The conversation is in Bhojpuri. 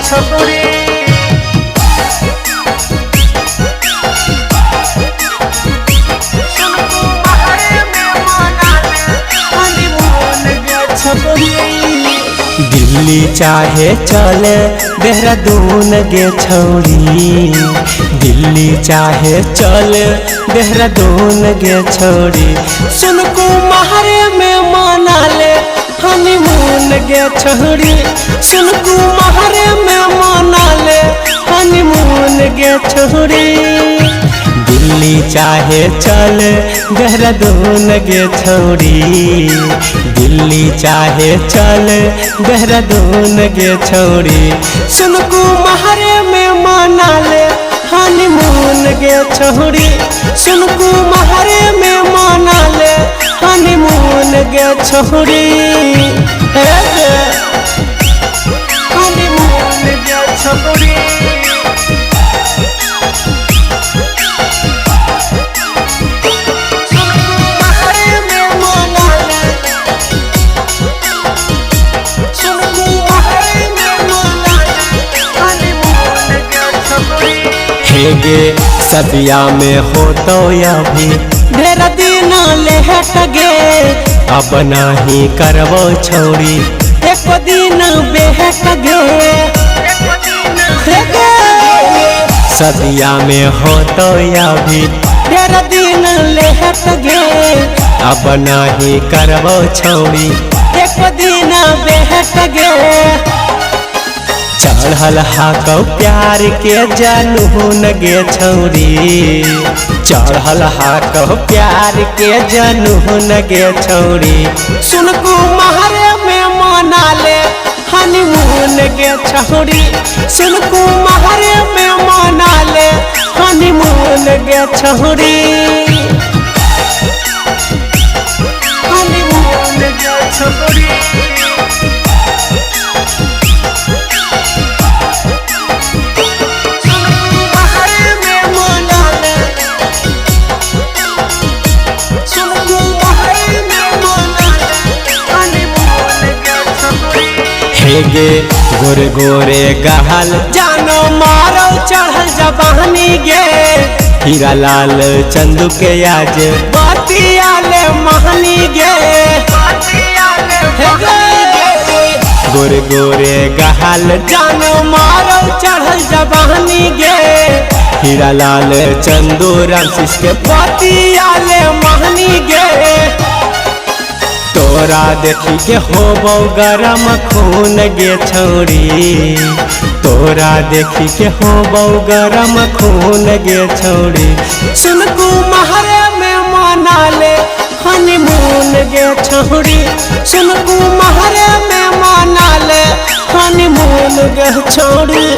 छपुरी दिल्ली चाहे चले देहरादून गे छौड़ी, दिल्ली चाहे चले देहरादून गे छौड़ी, सुनको महरे में मना ले हनीमून गे छौड़ी, सुनको महरे में मना ले हनीमून गे छौड़ी। दिल्ली चाहे चले देहरादून गे छौड़ी, दिल्ली चाहे चले देहरादून गे छौड़ी, सुनको महरे में मना ले हनीमून गे छौड़ी, सुनको महरे में मना ले हनीमून गे छौड़ी। हनीमून गे छपुरी हेगे सदिया में हो तो अभी ढेर दिन लेहट गे, अब नहीं करबो छौड़ी एक दिन बेहट गे। सदिया में हो तो अभी ढेर दिन लेहट गे, अब नहीं करबो छौड़ी एक दिन बेहट गे। चढ़ल हाकौ प्यार के जनून गे छौड़ी, चढ़ल हाकौ प्यार के जनून गे छौड़ी, सुनको महरे में मना ले हनीमून गे छौड़ी, सुनको महरे में मना ले हनीमून गे छौड़ी। हनीमून गे छपुरी हेगे गोरे गोरे गहल जानो मारो चढ़ल जबानी गे, हीरा लाल चंदू के आज बातियाले महनी गे। गोरे गोरे गहल जानो मारो चढ़ल जबानी गे, हीरा लाल चंदू रामशीष के बातियाले महनी गे। तोरा देखी के होबो गरम खून गे छौड़ी, तोरा देखी के होबो गरम खून गे छौड़ी, सुनको महरे में मना ले हनीमून गे छौड़ी, सुनको महरे में मना ले हनीमून गे छौड़ी।